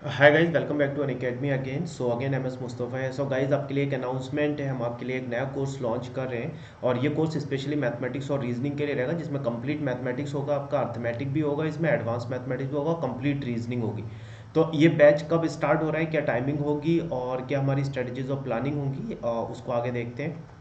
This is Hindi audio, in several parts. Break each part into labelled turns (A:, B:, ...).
A: Hi guys, welcome back to Unacademy again. So again M S Mustafa है। सो गाइज, आपके लिए एक अनाउंसमेंट है। हम आपके लिए एक नया कोर्स लॉन्च कर रहे हैं और ये कोर्स स्पेशली मैथमेटिक्स और रीजनिंग के लिए रहेगा, जिसमें कंप्लीट मैथमेटिक्स होगा, आपका अर्थमेटिक भी होगा, इसमें एडवांस मैथमेटिक्स भी होगा, कंप्लीट रीजनिंग होगी। तो ये बैच कब स्टार्ट हो रहा है, क्या टाइमिंग होगी और क्या हमारी स्ट्रेटजीज और प्लानिंग होगी, उसको आगे देखते हैं।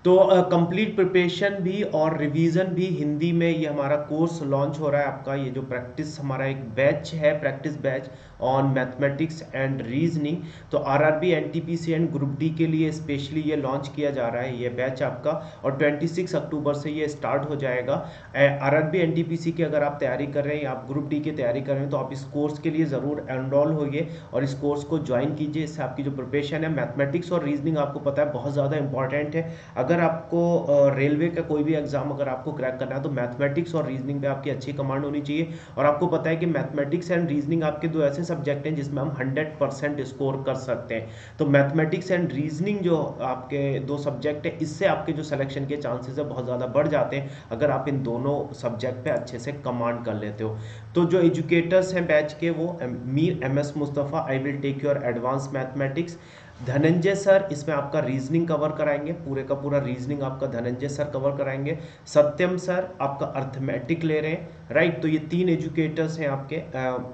A: तो कंप्लीट प्रिपरेशन भी और रिवीजन भी हिंदी में ये हमारा कोर्स लॉन्च हो रहा है। आपका ये जो प्रैक्टिस हमारा एक बैच है, practice batch on mathematics and reasoning. तो RRB NTPC and group D के लिए स्पेशली ये लॉन्च किया जा रहा है ये बैच आपका। और 26 अक्टूबर से ये स्टार्ट हो जाएगा। आरआरबी एनटीपीसी की अगर आप तैयारी कर रहे हैं या आप ग्रुप डी की तैयारी कर रहे हैं तो आप इस कोर्स के लिए ज़रूर एनरोल होइए और इस कोर्स को ज्वाइन कीजिए। इससे आपकी जो प्रिपरेशन है, मैथमेटिक्स और रीजनिंग आपको पता है बहुत ज़्यादा इंपॉर्टेंट है। अगर आपको रेलवे का कोई भी एग्जाम अगर आपको क्रैक करना है तो मैथमेटिक्स और रीजनिंग पे आपकी अच्छी कमांड होनी चाहिए। और आपको पता है कि मैथमेटिक्स एंड रीजनिंग आपके दो ऐसे सब्जेक्ट हैं जिसमें हम 100% स्कोर कर सकते हैं। तो मैथमेटिक्स एंड रीजनिंग जो आपके दो सब्जेक्ट है, इससे आपके जो सिलेक्शन के चांसेस है बहुत ज़्यादा बढ़ जाते हैं अगर आप इन दोनों सब्जेक्ट पे अच्छे से कमांड कर लेते हो। तो जो एजुकेटर्स हैं बैच के, वो Mir M S Mustafa, I will take your advance mathematics. Dhananjay sir इसमें आपका रीजनिंग कवर कराएंगे, पूरे का पूरा रीजनिंग आपका धनंजय सर कवर कराएंगे। सत्यम सर आपका अर्थमेटिक ले रहे हैं, राइट। तो ये तीन एजुकेटर्स हैं आपके।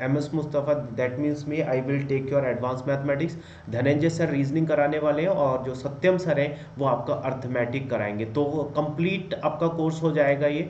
A: M S Mustafa, that means me, I will take your advance mathematics. Dhananjay sir reasoning कराने वाले हैं और जो सत्यम सर हैं वो आपका अर्थमेटिक कराएंगे। तो वो कंप्लीट आपका कोर्स हो जाएगा ये।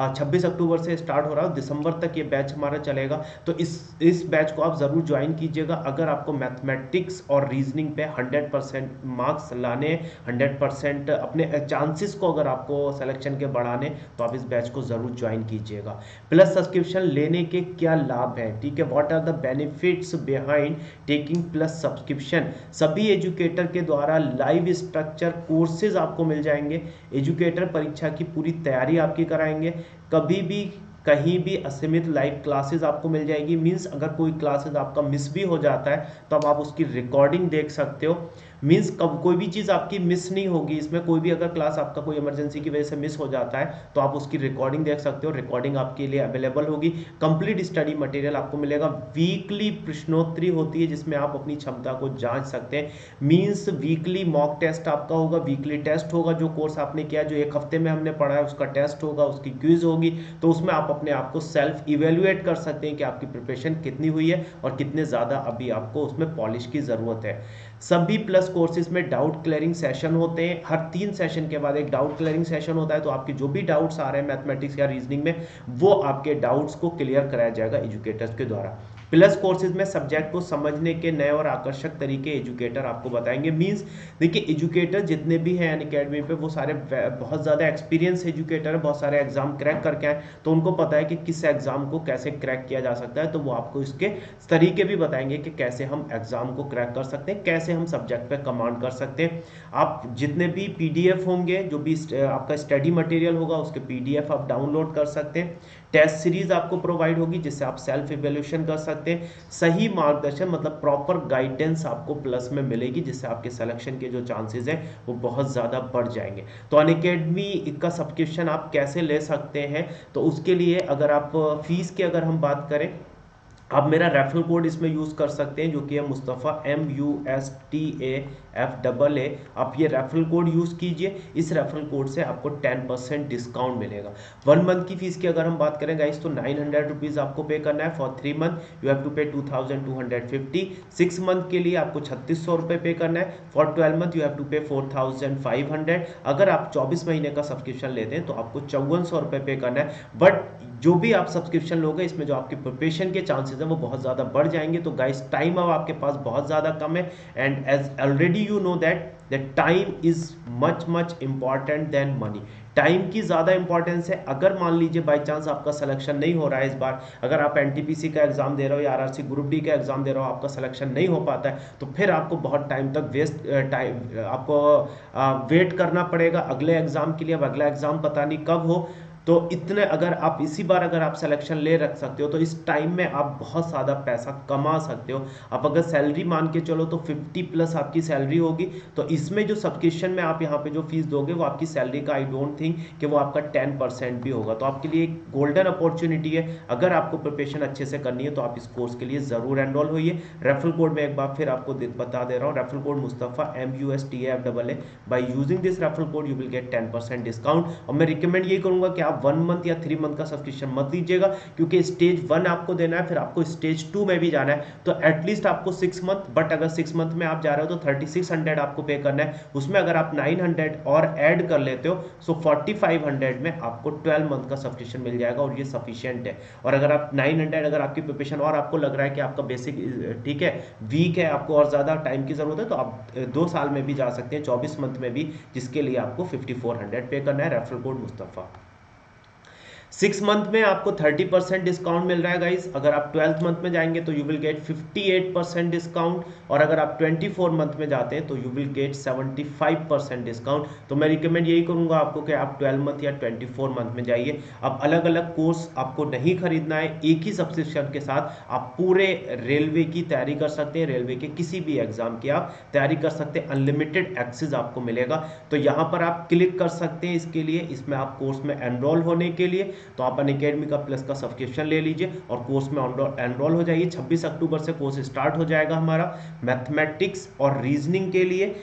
A: 26 अक्टूबर से स्टार्ट हो रहा है, दिसंबर तक ये बैच हमारा चलेगा। तो इस बैच को आप ज़रूर ज्वाइन कीजिएगा अगर आपको मैथमेटिक्स और रीजनिंग पे 100% मार्क्स लाने, 100% अपने चांसेस को अगर आपको सिलेक्शन के बढ़ाने, तो आप इस बैच को ज़रूर ज्वाइन कीजिएगा। प्लस सब्सक्रिप्शन लेने के क्या लाभ हैं, ठीक है, what are the benefits behind taking plus subscription. सभी एजुकेटर के द्वारा लाइव स्ट्रक्चर कोर्सेज आपको मिल जाएंगे। एजुकेटर परीक्षा की पूरी तैयारी आपकी कराएंगे। कभी भी कहीं भी असीमित लाइव क्लासेस आपको मिल जाएगी। मींस अगर कोई क्लासेस आपका मिस भी हो जाता है तो अब आप उसकी रिकॉर्डिंग देख सकते हो। मींस कब कोई भी चीज़ आपकी मिस नहीं होगी, इसमें कोई भी अगर क्लास आपका कोई इमरजेंसी की वजह से मिस हो जाता है तो आप उसकी रिकॉर्डिंग देख सकते हो। रिकॉर्डिंग आपके लिए अवेलेबल होगी। कंप्लीट स्टडी मटेरियल आपको मिलेगा। वीकली प्रश्नोत्तरी होती है जिसमें आप अपनी क्षमता को जांच सकते हैं। मींस वीकली मॉक टेस्ट आपका होगा, वीकली टेस्ट होगा। जो कोर्स आपने किया, जो एक हफ्ते में हमने पढ़ा है, उसका टेस्ट होगा, उसकी क्विज होगी। तो उसमें आप अपने आप को सेल्फ इवेल्युएट कर सकते हैं कि आपकी प्रिपरेशन कितनी हुई है और कितने ज़्यादा अभी आपको उसमें पॉलिश की ज़रूरत है। सभी प्लस कोर्सेज में डाउट क्लियरिंग सेशन होते हैं। हर 3 सेशन के बाद एक डाउट क्लियरिंग सेशन होता है। तो आपके जो भी डाउट्स आ रहे हैं मैथमेटिक्स या रीजनिंग में, वो आपके डाउट्स को क्लियर कराया जाएगा एजुकेटर्स के द्वारा। प्लस कोर्सेज में सब्जेक्ट को समझने के नए और आकर्षक तरीके एजुकेटर आपको बताएंगे। मींस देखिए, एजुकेटर जितने भी हैं अन अकेडमी पे, वो सारे बहुत ज़्यादा एक्सपीरियंस एजुकेटर है, बहुत सारे एग्जाम क्रैक करके आए, तो उनको पता है कि किस एग्जाम को कैसे क्रैक किया जा सकता है। तो वो आपको इसके तरीके भी बताएंगे कि कैसे हम एग्जाम को क्रैक कर सकते हैं, कैसे हम सब्जेक्ट पे कमांड कर सकते हैं। आप जितने भी पीडीएफ होंगे, जो भी आपका स्टडी मटेरियल होगा, उसके पीडीएफ आप डाउनलोड कर सकते हैं। टेस्ट सीरीज आपको प्रोवाइड होगी जिससे आप सेल्फ इवेल्यूशन कर सकते हैं। सही मार्गदर्शन मतलब प्रॉपर गाइडेंस आपको प्लस में मिलेगी, जिससे आपके सिलेक्शन के जो चांसेस हैं वो बहुत ज़्यादा बढ़ जाएंगे। तो अनअकैडमी का सब्सक्रिप्शन आप कैसे ले सकते हैं, तो उसके लिए अगर आप फीस की अगर हम बात करें, आप मेरा रेफरल कोड इसमें यूज़ कर सकते हैं, जो कि है मुस्तफ़ा MUSTAFAA। आप ये रेफरल कोड यूज़ कीजिए। इस रेफरल कोड से आपको 10% डिस्काउंट मिलेगा। 1 मंथ की फीस की अगर हम बात करें गाइस, तो 900 रुपीज़ आपको पे करना है। For 3 month you have to pay 2250। 6 month के लिए आपको 3600 रुपये पे करना है। For 12 month you have to pay 4500। अगर आप 24 महीने का सब्सक्रिप्शन लेते हैं तो आपको 5400 रुपये पे करना है। बट जो भी आप सब्सक्रिप्शन लोगे, इसमें जो आपकी प्रिपरेशन के चांसेस हैं वो बहुत ज़्यादा बढ़ जाएंगे। तो गाइस, टाइम अब आपके पास बहुत ज़्यादा कम है। And as already you know that time is much much important than money. Time की ज़्यादा इंपॉर्टेंस है। अगर मान लीजिए बाई चांस आपका सिलेक्शन नहीं हो रहा है इस बार, अगर आप एनटीपीसी का एग्जाम दे रहे हो या आरआरसी ग्रुप डी का एग्जाम दे रहे हो, आपका सिलेक्शन नहीं हो पाता है, तो फिर आपको बहुत टाइम तक आपको वेट करना पड़ेगा अगले एग्जाम के लिए। अब अगला एग्जाम पता नहीं कब हो। तो इतने अगर आप इसी बार अगर आप सिलेक्शन ले रख सकते हो तो इस टाइम में आप बहुत ज़्यादा पैसा कमा सकते हो। आप अगर सैलरी मान के चलो तो 50 प्लस आपकी सैलरी होगी, तो इसमें जो सब्सक्रिप्शन में आप यहाँ पे जो फीस दोगे वो आपकी सैलरी का आई डोंट थिंक कि वो आपका 10% भी होगा। तो आपके लिए एक गोल्डन अपॉर्चुनिटी है। अगर आपको प्रिपरेशन अच्छे से करनी है तो आप इस कोर्स के लिए ज़रूर एनरोल होइए। रेफरल कोड में एक बार फिर आपको बता दे रहा हूँ, referral code Mustafa MUSTAFAA। By using this referral code you will get 10% discount. और मैं रिकमेंड यही करूंगा कि आप 1 मंथ या 3 मंथ का सब्सक्रिप्शन मत लीजिएगा, क्योंकि स्टेज 1 आपको देना है, फिर आपको स्टेज 2 में भी जाना है, तो एटलीस्ट आपको 6 मंथ, बट अगर 6 मंथ में आप जा रहे हो तो 3600 आपको पे करना है। उसमें अगर आप 900 और ऐड कर लेते हो सो 4500 में आपको 12 मंथ का सब्सक्रिप्शन मिल जाएगा, और ये सफिशियंट है। और अगर आप 900 अगर आपकी प्रिपरेशन और आपको लग रहा है कि आपका बेसिक ठीक है वीक है, आपको और ज़्यादा टाइम की ज़रूरत है, तो आप 2 साल में भी जा सकते हैं, 24 मंथ में भी, जिसके लिए आपको 5400 पे करना है। Referral code Mustafa. 6 मंथ में आपको 30% डिस्काउंट मिल रहा है गाइस। अगर आप 12th मंथ में जाएंगे तो यू विल गेट 58% डिस्काउंट, और अगर आप 24 मंथ में जाते हैं तो यू विल गेट 75% डिस्काउंट। तो मैं रिकमेंड यही करूंगा आपको कि आप 12 मंथ या 24 मंथ में जाइए। अब अलग अलग कोर्स आपको नहीं खरीदना है, एक ही सब्सक्रिप्शन के साथ आप पूरे रेलवे की तैयारी कर सकते हैं, रेलवे के किसी भी एग्जाम की आप तैयारी कर सकते हैं, अनलिमिटेड एक्सेस आपको मिलेगा। तो यहाँ पर आप क्लिक कर सकते हैं इसके लिए, इसमें आप कोर्स में एनरोल होने के लिए तो आप अनअकैडमी का प्लस का सब्सक्रिप्शन ले लीजिए और कोर्स में एनरोल हो जाइए। 26 अक्टूबर से कोर्स स्टार्ट हो जाएगा हमारा मैथमेटिक्स और रीजनिंग के लिए।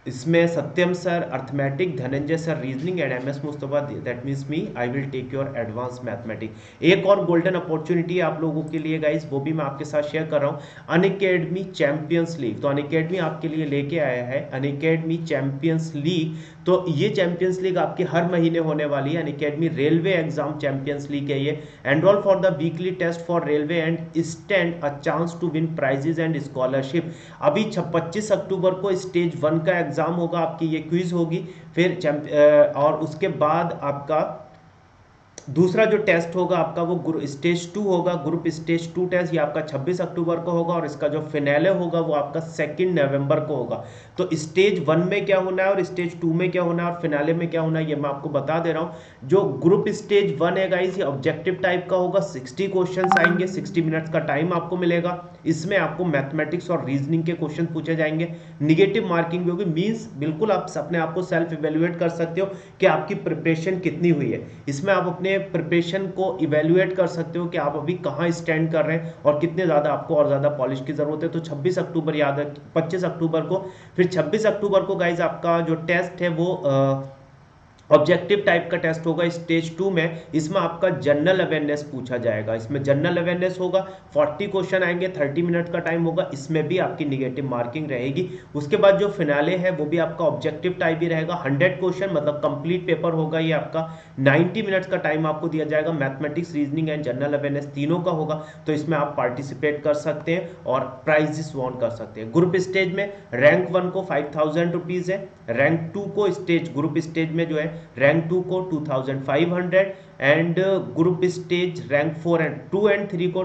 A: इसमें Satyam sir arithmetic, Dhananjay sir reasoning and MS Mustafa, that means me, I will take your advance mathematics. एक और गोल्डन अपॉर्चुनिटी है आप लोगों के लिए गाइस, वो भी मैं आपके साथ शेयर कर रहा हूँ, अनअकैडमी चैंपियंस लीग। तो अनअकैडमी आपके लिए लेके आया है अनअकैडमी चैंपियंस लीग। तो ये चैंपियंस लीग आपकी हर महीने होने वाली है। Unacademy railway exam champions league है ये। Enrol for the weekly test for railway and stand a chance to win prizes and scholarship. अभी 25 अक्टूबर को स्टेज 1 का एग्जाम होगा, आपकी ये क्विज होगी, फिर और उसके बाद आपका दूसरा जो टेस्ट होगा आपका वो स्टेज 2 होगा, ग्रुप स्टेज 2 टेस्ट, ये आपका 26 अक्टूबर को होगा, और इसका जो फिनाले होगा वो आपका 2 नवंबर को होगा। तो स्टेज 1 में क्या होना है और स्टेज 2 में क्या होना है और फिनाले में क्या होना है ये मैं आपको बता दे रहा हूँ। जो ग्रुप स्टेज 1 है गाइस, ये ऑब्जेक्टिव टाइप का होगा, 60 क्वेश्चन आएंगे, 60 मिनट्स का टाइम आपको मिलेगा। इसमें आपको मैथमेटिक्स और रीजनिंग के क्वेश्चन पूछे जाएंगे, निगेटिव मार्किंग भी होगी, मीन्स बिल्कुल आप अपने आप को सेल्फ इवेल्युएट कर सकते हो कि आपकी प्रिपरेशन कितनी हुई है। इसमें आप अपने प्रिपरेशन को इवेल्युएट कर सकते हो कि आप अभी कहाँ स्टैंड कर रहे हैं और कितने ज़्यादा आपको और ज़्यादा पॉलिश की ज़रूरत है। तो 26 अक्टूबर याद है, 25 अक्टूबर को, फिर 26 अक्टूबर को गाइज आपका जो टेस्ट है वो ऑब्जेक्टिव टाइप का टेस्ट होगा स्टेज 2 में। इसमें आपका जनरल अवेयरनेस पूछा जाएगा, इसमें जनरल अवेयरनेस होगा, 40 क्वेश्चन आएंगे, 30 मिनट का टाइम होगा, इसमें भी आपकी निगेटिव मार्किंग रहेगी। उसके बाद जो फिनाले है वो भी आपका ऑब्जेक्टिव टाइप ही रहेगा, 100 क्वेश्चन मतलब कंप्लीट पेपर होगा ये आपका, 90 मिनट्स का टाइम आपको दिया जाएगा, mathematics reasoning and general awareness तीनों का होगा। तो इसमें आप पार्टिसिपेट कर सकते हैं और प्राइजेस वॉन कर सकते हैं। ग्रुप स्टेज में रैंक 1 को 5000 रुपीज़ है, रैंक 2 को ग्रुप स्टेज में जो है रैंक 2 को 2500 and group stage rank 4 and 2 and 3 को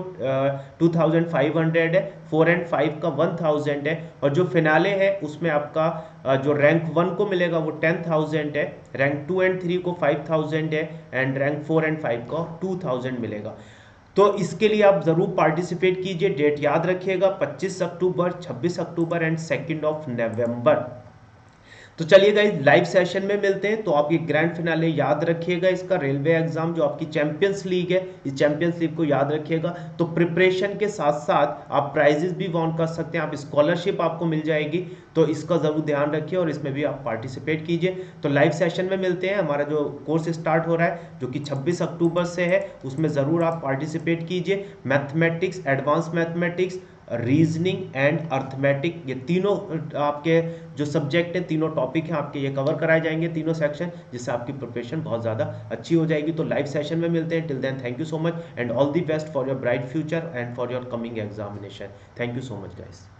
A: 2500 है, 4 एंड 5 का 1000 है, और जो फिनाले है उसमें आपका जो रैंक 1 को मिलेगा वो 10000 है, रैंक 2 एंड 3 को 5000 है एंड रैंक 4 एंड 5 को 2000 मिलेगा। तो इसके लिए आप जरूर पार्टिसिपेट कीजिए। डेट याद रखिएगा 25 अक्टूबर, 26 अक्टूबर एंड 2 नवंबर। तो चलिए गाइस लाइव सेशन में मिलते हैं। तो आप ये ग्रैंड फिनाले याद रखिएगा, इसका रेलवे एग्जाम जो आपकी चैंपियंस लीग है, इस चैंपियंस लीग को याद रखिएगा। तो प्रिपरेशन के साथ साथ आप प्राइजेस भी वॉन कर सकते हैं, आप स्कॉलरशिप आपको मिल जाएगी, तो इसका जरूर ध्यान रखिए और इसमें भी आप पार्टिसिपेट कीजिए। तो लाइव सेशन में मिलते हैं, हमारा जो कोर्स स्टार्ट हो रहा है जो कि 26 अक्टूबर से है, उसमें जरूर आप पार्टिसिपेट कीजिए। Mathematics, advance mathematics, reasoning and arithmetic, ये तीनों आपके जो सब्जेक्ट हैं, तीनों टॉपिक हैं आपके, ये कवर कराए जाएंगे तीनों सेक्शन, जिससे आपकी प्रिपरेशन बहुत ज़्यादा अच्छी हो जाएगी। तो लाइव सेशन में मिलते हैं। Till then thank you so much and all the best for your bright future and for your coming examination. Thank you so much guys.